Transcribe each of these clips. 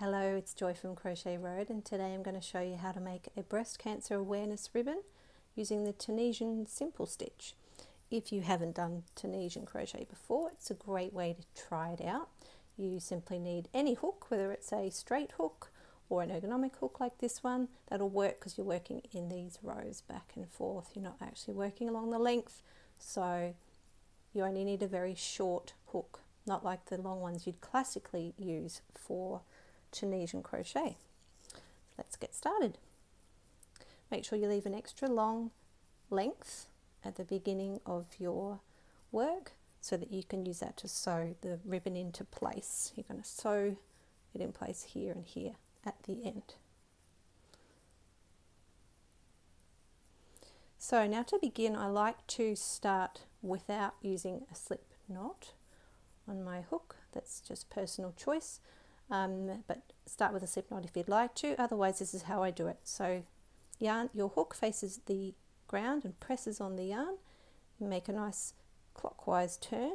Hello, it's Joy from Crochet Road, and today I'm going to show you how to make a breast cancer awareness ribbon using the Tunisian simple stitch. If you haven't done Tunisian crochet before, it's a great way to try it out. You simply need any hook, whether it's a straight hook or an ergonomic hook like this one. That'll work because you're working in these rows back and forth. You're not actually working along the length, so you only need a very short hook, not like the long ones you'd classically use for Tunisian crochet. Let's get started. Make sure you leave an extra long length at the beginning of your work so that you can use that to sew the ribbon into place. You're going to sew it in place here and here at the end. So now to begin, I like to start without using a slip knot on my hook. That's just personal choice. But start with a slip knot if you'd like to. Otherwise, this is how I do it. So your hook faces the ground and presses on the yarn. You make a nice clockwise turn,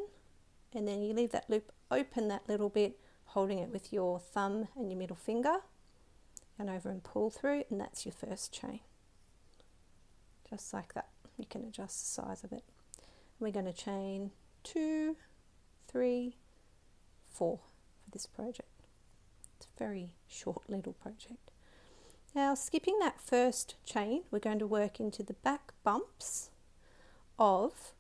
and then you leave that loop open that little bit, holding it with your thumb and your middle finger, and over and pull through, and that's your first chain. Just like that. You can adjust the size of it. We're going to chain 2, 3, 4 for this project. It's a very short little project. Now, skipping that first chain, we're going to work into the back bumps of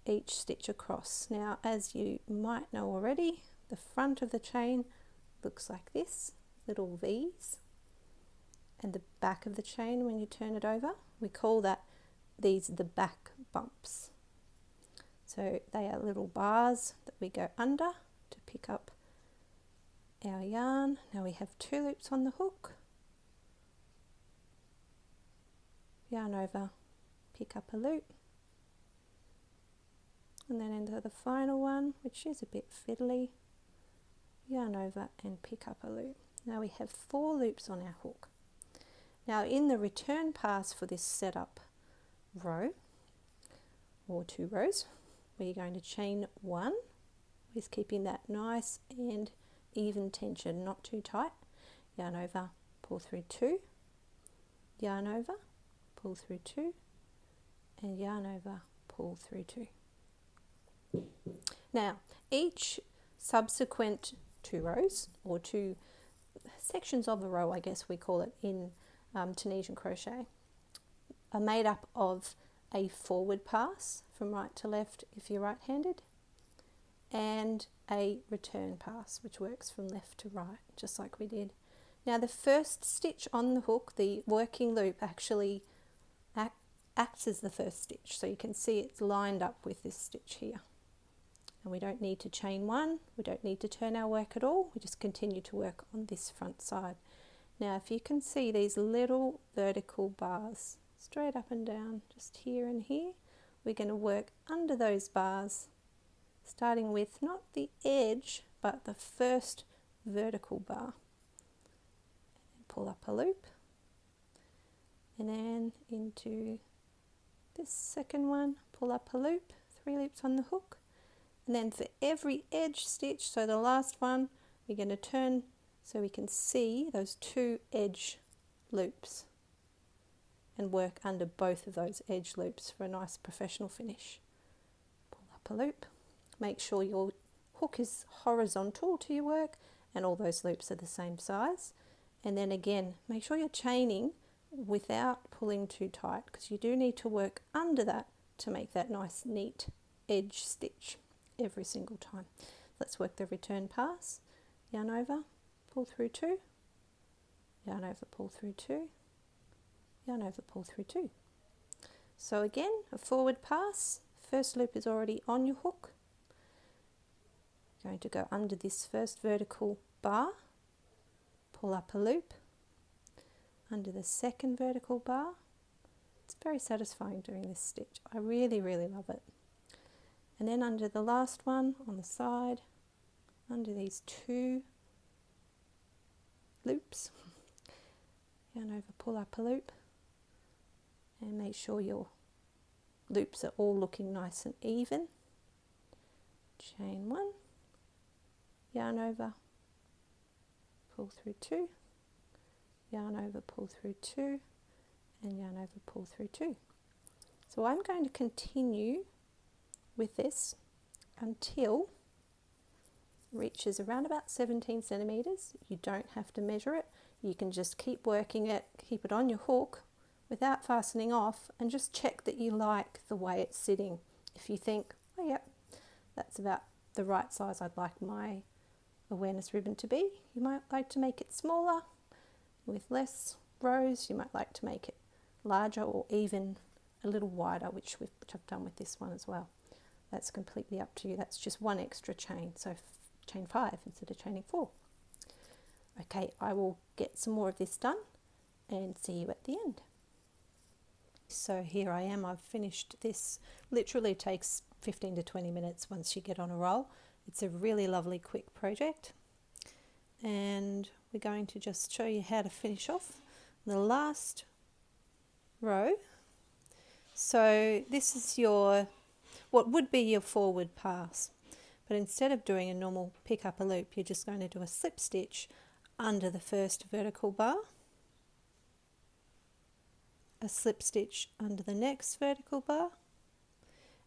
each stitch across. Now, as you might know already, the front of the chain looks like this, little V's, and the back of the chain, when you turn it over, we call these the back bumps. So they are little bars that we go under to pick up our yarn. Now we have 2 loops on the hook, yarn over, pick up a loop, and then into the final one, which is a bit fiddly, yarn over and pick up a loop. Now we have 4 loops on our hook. Now in the return pass for this setup row, or 2 rows, we're going to chain 1 with keeping that nice and even tension, not too tight. Yarn over, pull through 2, yarn over, pull through 2, and yarn over, pull through 2. Now each subsequent 2 rows, or 2 sections of a row, I guess we call it in Tunisian crochet, are made up of a forward pass from right to left if you're right-handed, and a return pass, which works from left to right, just like we did. Now the first stitch on the hook, the working loop, actually acts as the first stitch, so you can see it's lined up with this stitch here. And we don't need to chain 1, we don't need to turn our work at all, we just continue to work on this front side. Now if you can see these little vertical bars straight up and down, just here and here, we're going to work under those bars, starting with not the edge but the first vertical bar. Pull up a loop, and then into this second one, pull up a loop, 3 loops on the hook, and then for every edge stitch, so the last one, we're going to turn so we can see those 2 edge loops and work under both of those edge loops for a nice professional finish. Pull up a loop. Make sure your hook is horizontal to your work and all those loops are the same size. And then again, make sure you're chaining without pulling too tight, because you do need to work under that to make that nice neat edge stitch every single time. Let's work the return pass. Yarn over, pull through 2, yarn over, pull through 2, yarn over, pull through 2. So again, a forward pass, first loop is already on your hook. Going to go under this first vertical bar, pull up a loop, under the second vertical bar. It's very satisfying doing this stitch. I really, really love it. And then under the last one on the side, under these 2 loops, yarn over, pull up a loop, and make sure your loops are all looking nice and even. Chain 1, yarn over, pull through 2, yarn over, pull through 2, and yarn over, pull through 2. So I'm going to continue with this until it reaches around about 17 centimeters. You don't have to measure it. You can just keep working it, keep it on your hook without fastening off, and just check that you like the way it's sitting. If you think, oh yep, that's about the right size I'd like my awareness ribbon to be, you might like to make it smaller with less rows. You might like to make it larger or even a little wider, which I've done with this one as well. That's completely up to you. That's just one extra chain, so chain 5 instead of chaining 4. Okay, I will get some more of this done and see you at the end. So here I am, I've finished this. Literally takes 15 to 20 minutes once you get on a roll. It's a really lovely quick project, and we're going to just show you how to finish off the last row. So this is your, what would be your forward pass, but instead of doing a normal pick up a loop, you're just going to do a slip stitch under the first vertical bar, a slip stitch under the next vertical bar,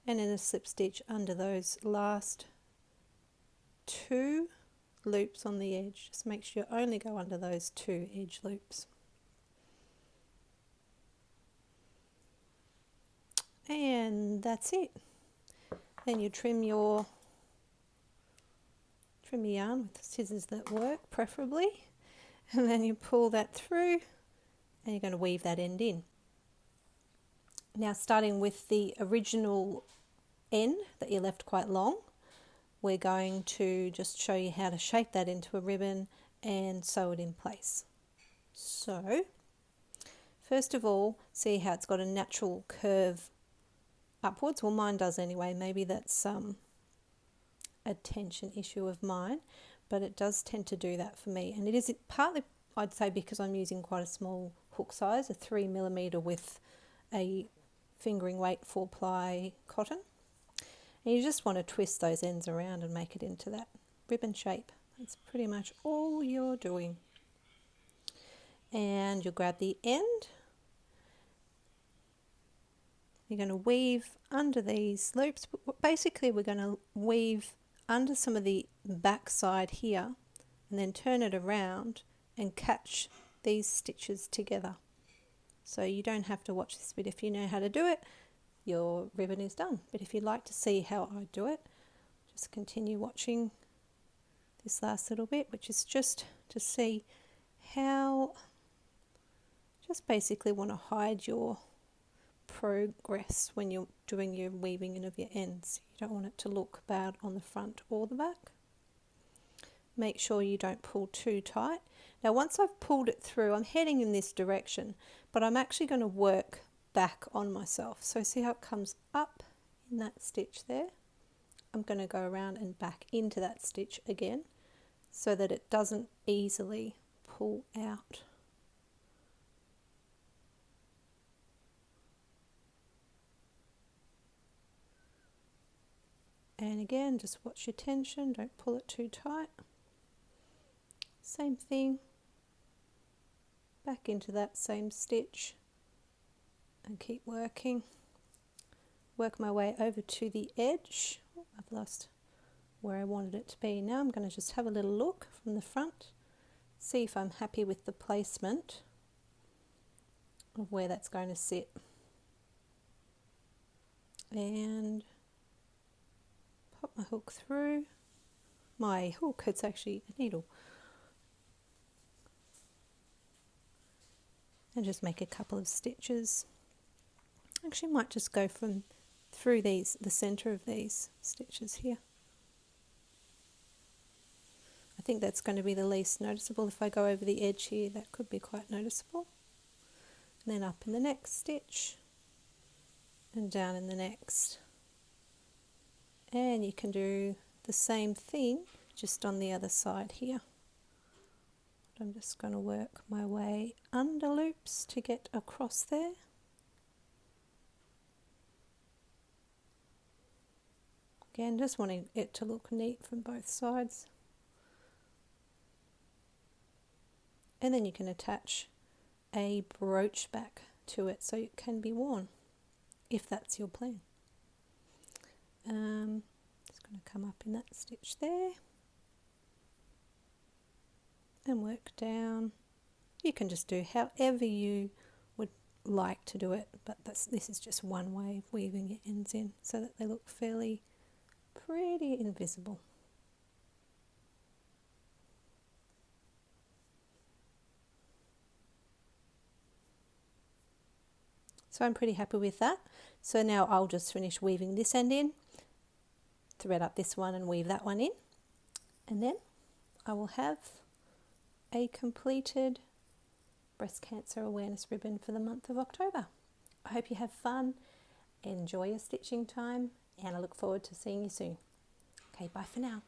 and then a slip stitch under those last 2 loops on the edge. Just make sure you only go under those 2 edge loops. And that's it. Then you trim your yarn with scissors that work, preferably, and then you pull that through and you're going to weave that end in. Now, starting with the original end that you left quite long, we're going to just show you how to shape that into a ribbon and sew it in place. So first of all, see how it's got a natural curve upwards? Well, mine does anyway. Maybe that's a tension issue of mine, but it does tend to do that for me. And it is partly, I'd say, because I'm using quite a small hook size, a 3mm with a fingering weight 4-ply cotton. And you just want to twist those ends around and make it into that ribbon shape. That's pretty much all you're doing. And you'll grab the end. You're going to weave under these loops. Basically, we're going to weave under some of the back side here and then turn it around and catch these stitches together. So you don't have to watch this bit. If you know how to do it, your ribbon is done. But if you'd like to see how I do it, just continue watching this last little bit, which is just to see how, just basically want to hide your progress when you're doing your weaving in of your ends. You don't want it to look bad on the front or the back. Make sure you don't pull too tight. Now once I've pulled it through, I'm heading in this direction, but I'm actually going to work back on myself. So see how it comes up in that stitch there? I'm going to go around and back into that stitch again so that it doesn't easily pull out. And again, just watch your tension, don't pull it too tight. Same thing, back into that same stitch and keep working. Work my way over to the edge. Oh, I've lost where I wanted it to be. Now I'm going to just have a little look from the front, see if I'm happy with the placement of where that's going to sit. And pop my hook through. My hook, it's actually a needle. And just make a couple of stitches. Actually might just go from through these, the center of these stitches here. I think that's going to be the least noticeable. If I go over the edge here, that could be quite noticeable. And then up in the next stitch and down in the next. And you can do the same thing just on the other side here. I'm just going to work my way under loops to get across there. Again, just wanting it to look neat from both sides. And then you can attach a brooch back to it so it can be worn, if that's your plan. Just going to come up in that stitch there and work down. You can just do however you would like to do it, but this is just one way of weaving your ends in so that they look fairly pretty invisible. So I'm pretty happy with that. So now I'll just finish weaving this end in, thread up this one and weave that one in, and then I will have a completed breast cancer awareness ribbon for the month of October. I hope you have fun, enjoy your stitching time, and I look forward to seeing you soon. Okay, bye for now.